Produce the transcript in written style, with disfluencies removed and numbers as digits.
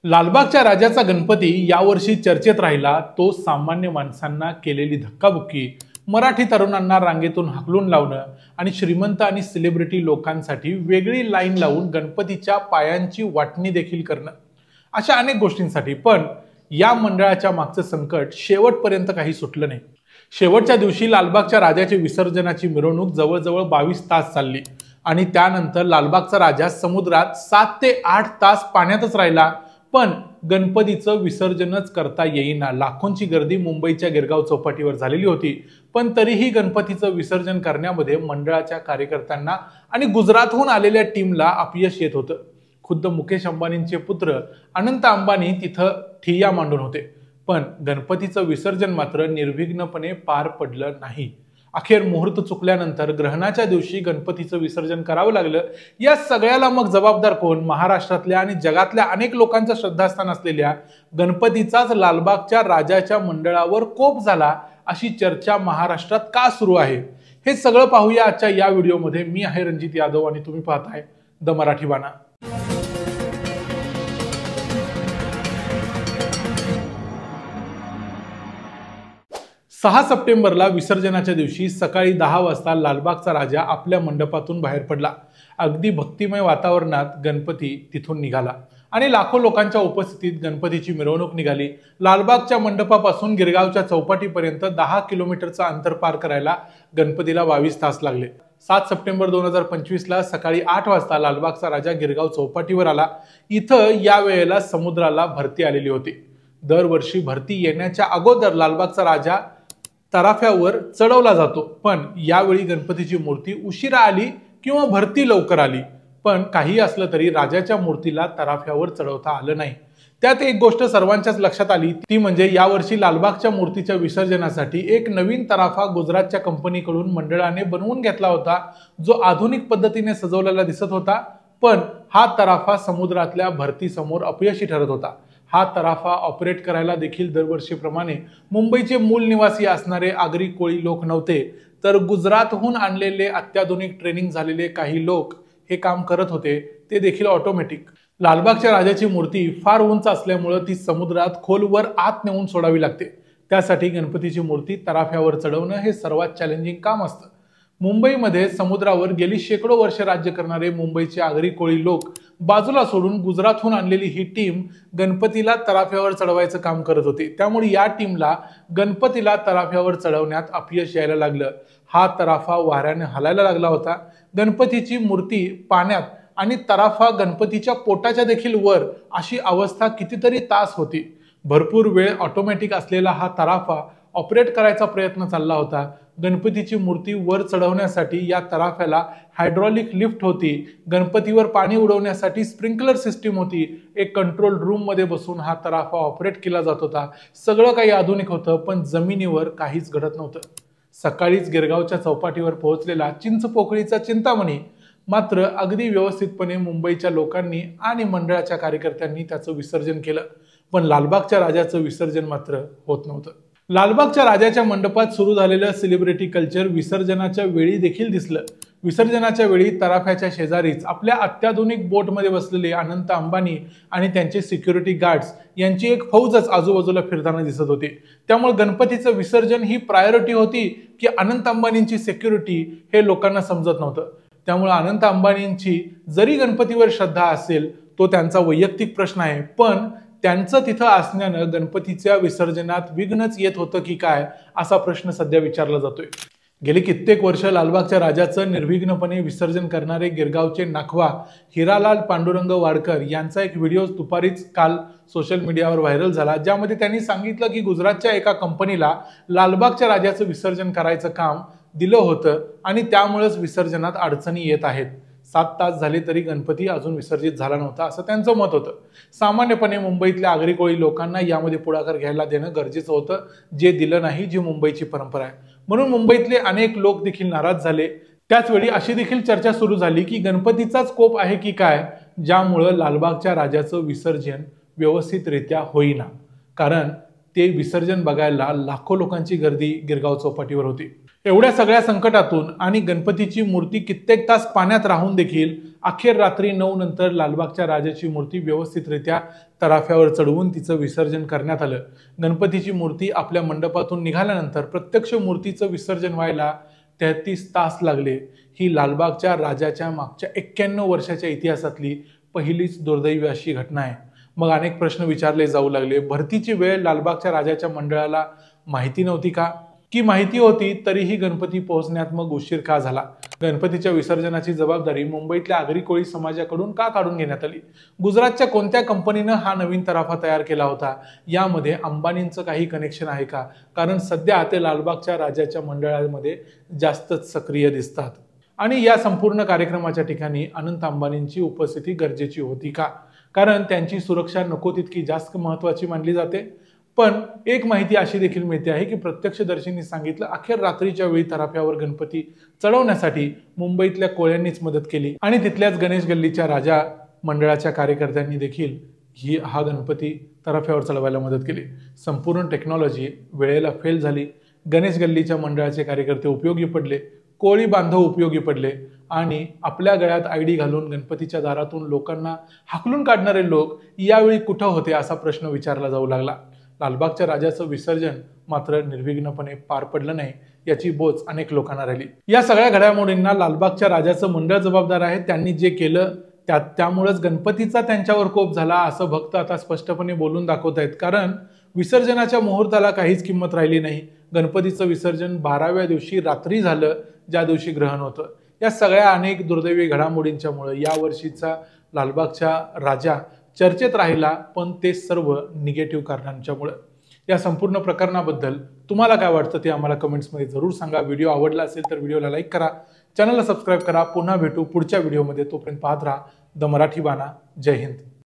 लालबागच्या राजाचा गणपती यावर्षी चर्चेत राहिला तो सामान्य माणसांना केलेली धक्काबुक्की, मराठी तरुणांना रांगेतून हाकलून लावणं आणि श्रीमंत आणि सेलिब्रिटी लोकांसाठी वेगळी लाईन लावून गणपतीच्या पायांची वाटणी देखील करणं, अशा अनेक गोष्टींसाठी. पण या मंडळाच्या मागचं संकट शेवटपर्यंत काही सुटलं नाही. शेवटच्या दिवशी लालबागच्या राजाची विसर्जनाची मिरवणूक जवळजवळ 22 तास चालली आणि त्यानंतर लालबागचा राजा समुद्रात 7 ते 8 तास पाण्यातच राहिला. पण गणपतीचं विसर्जनच करता येईना. लाखोंची गर्दी मुंबईच्या गिरगाव चौपाटीवर झालेली होती. पण तरीही गणपतीचं विसर्जन करण्यामध्ये मंडळाच्या कार्यकर्त्यांना आणि गुजरातहून आलेल्या टीमला अपयश येत होतं. खुद्द मुकेश अंबानींचे पुत्र अनंत अंबानी तिथं ठिय्या मांडून होते. पण गणपतीचं विसर्जन मात्र निर्विघ्नपणे पार पडलं नाही. अखेर मुहूर्त चुकल्यानंतर ग्रहणाच्या दिवशी गणपतीचं विसर्जन करावं लागलं. या सगळ्याला मग जबाबदार कोण? महाराष्ट्रातल्या आणि जगातल्या अनेक लोकांचं श्रद्धास्थान असलेल्या गणपतीचाच लालबागच्या राजाच्या मंडळावर कोप झाला, अशी चर्चा महाराष्ट्रात का सुरू आहे, हे सगळं पाहूया आजच्या या व्हिडिओमध्ये. मी आहे रणजित यादव आणि तुम्ही पाहताय द मराठी बाणा. 6 सप्टेंबरला विसर्जनाच्या दिवशी सकाळी 10 वाजता लालबागचा राजा आपल्या मंडपातून बाहेर पडला. अगदी भक्तिमय वातावरणात गणपती तिथून निघाला आणि लाखो लोकांच्या उपस्थितीत गणपतीची मिरवणूक निघाली. लालबागच्या मंडपापासून गिरगावच्या चौपाटीपर्यंत 10 किलोमीटरचं अंतर पार करायला गणपतीला 22 तास लागले. 7 सप्टेंबर 2025ला सकाळी 8 वाजता लालबागचा राजा गिरगाव चौपाटीवर आला. इथं या वेळेला समुद्राला भरती आलेली होती. दरवर्षी भरती येण्याच्या अगोदर लालबागचा राजा तराफ्यावर चढवला जातो. पण यावेळी गणपतीची मूर्ती उशिरा आली किंवा भरती लवकर आली. पण काही असलं तरी राजाच्या मूर्तीला तराफ्यावर चढवता आलं नाही. त्यात एक गोष्ट सर्वांच्याच लक्षात आली, ती म्हणजे यावर्षी लालबागच्या मूर्तीच्या विसर्जनासाठी एक नवीन तराफा गुजरातच्या कंपनीकडून मंडळाने बनवून घेतला होता, जो आधुनिक पद्धतीने सजवलेला दिसत होता. पण हा तराफा समुद्रातल्या भरतीसमोर अपयशी ठरत होता. हा तराफा ऑपरेट करायला देखील दरवर्षीप्रमाणे मुंबईचे मूळ निवासी असणारे आगरी कोळी लोक नव्हते, तर गुजरातहून आणलेले अत्याधुनिक ट्रेनिंग झालेले काही लोक हे काम करत होते, ते देखील ऑटोमॅटिक. लालबागच्या राजाची मूर्ती फार उंच असल्यामुळे ती समुद्रात खोलवर आत नेऊन सोडावी लागते. त्यासाठी गणपतीची मूर्ती तराफ्यावर चढवणं हे सर्वात चॅलेंजिंग काम असतं. मुंबईमध्ये समुद्रावर गेली शेकडो वर्ष राज्य करणारे मुंबईचे आगरी कोळी लोक बाजूला सोडून गुजरातहून आणलेली ही टीम गणपतीला तराफ्यावर चढवायचं काम करत होती. त्यामुळे या टीमला गणपतीला तराफ्यावर चढवण्यात अपयश यायला लागलं. हा तराफा वाऱ्याने हलायला लागला होता. गणपतीची मूर्ती पाण्यात आणि तराफा गणपतीच्या पोटाच्या देखील वर, अशी अवस्था कितीतरी तास होती. भरपूर वेळ ऑटोमॅटिक असलेला हा तराफा ऑपरेट करायचा प्रयत्न चालला होता. गणपतीची मूर्ती वर चढवण्यासाठी या तराफ्याला हायड्रॉलिक लिफ्ट होती. गणपतीवर पाणी उडवण्यासाठी स्प्रिंकलर सिस्टीम होती. एक कंट्रोल रूम मध्ये बसून हा तराफा ऑपरेट केला जात होता. सगळं काही आधुनिक होतं, पण जमिनीवर काहीच घडत नव्हतं. सकाळीच गिरगावच्या चौपाटीवर पोहोचलेला चिंचपोकळीचा चिंतामणी मात्र अगदी व्यवस्थितपणे मुंबईच्या लोकांनी आणि मंडळाच्या कार्यकर्त्यांनी त्याचं विसर्जन केलं. पण लालबागच्या राजाचं विसर्जन मात्र होत नव्हतं. लालबागच्या राजाच्या मंडपात सुरू झालेलं सेलिब्रिटी कल्चर विसर्जनाच्या वेळी देखील दिसलं. विसर्जनाच्या वेळी तराफ्याच्या शेजारीच आपल्या अत्याधुनिक बोटमध्ये बसलेले अनंत अंबानी आणि त्यांचे सिक्युरिटी गार्ड्स यांची एक फौजच आजूबाजूला फिरताना दिसत होती. त्यामुळे गणपतीचं विसर्जन ही प्रायोरिटी होती की अनंत अंबानींची सिक्युरिटी, हे लोकांना समजत नव्हतं. त्यामुळे अनंत अंबानींची जरी गणपतीवर श्रद्धा असेल, तो त्यांचा वैयक्तिक प्रश्न आहे, पण त्यांचं तिथं असण्यानं गणपतीच्या विसर्जनात विघ्नच येत होतं की काय, असा प्रश्न सध्या विचारला जातोय. गेली कित्येक वर्ष लालबागच्या राजाचं निर्विघ्नपणे विसर्जन करणारे गिरगावचे नाखवा हिरालाल पांडुरंग वाडकर यांचा एक व्हिडिओ दुपारीच काल सोशल मीडियावर व्हायरल झाला, ज्यामध्ये त्यांनी सांगितलं की गुजरातच्या एका कंपनीला लालबागच्या राजाचं विसर्जन करायचं काम दिलं होतं आणि त्यामुळेच विसर्जनात अडचणी येत आहेत. 7 तास झाले तरी गणपती अजून विसर्जित झाला नव्हता, असं त्यांचं मत होतं. सामान्यपणे मुंबईतल्या आगरी कोळी लोकांना यामध्ये पुढाकार घ्यायला देणं गरजेचं होतं, जे दिलं नाही, जी मुंबईची परंपरा आहे. म्हणून मुंबईतले अनेक लोक देखील नाराज झाले. त्याचवेळी अशी देखील चर्चा सुरू झाली की गणपतीचाच कोप आहे की काय, ज्यामुळं लालबागच्या राजाचं विसर्जन व्यवस्थितरित्या होईना. कारण ते विसर्जन बघायला लाखो लोकांची गर्दी गिरगाव चौपाटीवर होती. एवढ्या सगळ्या संकटातून आणि गणपतीची मूर्ती कित्येक तास पाण्यात राहून देखील अखेर रात्री 9 नंतर लालबागच्या राजाची मूर्ती व्यवस्थितरित्या तराफ्यावर चढवून तिचं विसर्जन करण्यात आलं. गणपतीची मूर्ती आपल्या मंडपातून निघाल्यानंतर प्रत्यक्ष मूर्तीचं विसर्जन व्हायला 33 तास लागले. ही लालबागच्या राजाच्या मागच्या 91 वर्षाच्या इतिहासातली पहिलीच दुर्दैवी अशी घटना आहे. मग अनेक प्रश्न विचारले जाऊ लागले. भरतीची वेळ लालबागच्या राजाच्या मंडळाला माहिती नव्हती का? की माहिती होती तरीही गणपती पोहोचण्यात मग उशीर का झाला? गणपतीच्या विसर्जनाची जबाबदारी मुंबईतल्या आगरी कोळी समाजाकडून का काढून घेण्यात आली? गुजरातच्या कोणत्या कंपनीनं हा नवीन तराफा तयार केला होता? यामध्ये अंबानींचं काही कनेक्शन आहे का? कारण सध्या ते लालबागच्या राजाच्या मंडळामध्ये जास्तच सक्रिय दिसतात. आणि या संपूर्ण कार्यक्रमाच्या ठिकाणी अनंत अंबानींची उपस्थिती गरजेची होती का? कारण त्यांची सुरक्षा नको तितकी जास्त महत्त्वाची मानली जाते. पण एक माहिती अशी देखील मिळते आहे की प्रत्यक्षदर्शींनी सांगितलं अखेर रात्रीच्या वेळी तराफ्यावर गणपती चढवण्यासाठी मुंबईतल्या कोळ्यांनीच मदत केली आणि तिथल्याच गणेश गल्लीच्या राजा मंडळाच्या कार्यकर्त्यांनी देखील हा गणपती तराफ्यावर चढवायला मदत केली. संपूर्ण टेक्नॉलॉजी वेळेला फेल झाली. गणेश गल्लीच्या मंडळाचे कार्यकर्ते उपयोगी पडले, कोळी बांधव उपयोगी पडले आणि आपल्या गळ्यात आयडी घालून गणपतीच्या दारातून लोकांना हाकलून काढणारे लोक यावेळी कुठं होते असा प्रश्न विचारला जाऊ लागला. लालबागच्या राजाचं विसर्जन मात्र निर्विघ्नपणे पार पडलं नाही याची बोच अनेक लोकांना राहिली. या सगळ्या घडामोडींना लालबागच्या राजाचं मंडळ जबाबदार आहे. त्यांनी जे केलं त्यामुळेच गणपतीचा त्यांच्यावर कोप झाला असं भक्त आता स्पष्टपणे बोलून दाखवत आहेत. कारण विसर्जनाच्या मुहूर्ताला काहीच किंमत राहिली नाही. गणपतीचं विसर्जन 12व्या दिवशी रात्री झालं, ज्या दिवशी ग्रहण होतं. या सगळ्या अनेक दुर्दैवी घडामोडींच्यामुळे या वर्षीचा लालबागचा राजा चर्चेत राहिला, पण ते सर्व निगेटिव्ह कारणांच्यामुळे. या संपूर्ण प्रकरणाबद्दल तुम्हाला काय वाटतं ते आम्हाला कमेंट्समध्ये जरूर सांगा. व्हिडिओ आवडला असेल तर व्हिडिओला लाईक करा, चॅनलला सबस्क्राईब करा. पुन्हा भेटू पुढच्या व्हिडिओमध्ये. तोपर्यंत पाहत राहा द मराठी बाणा. जय हिंद.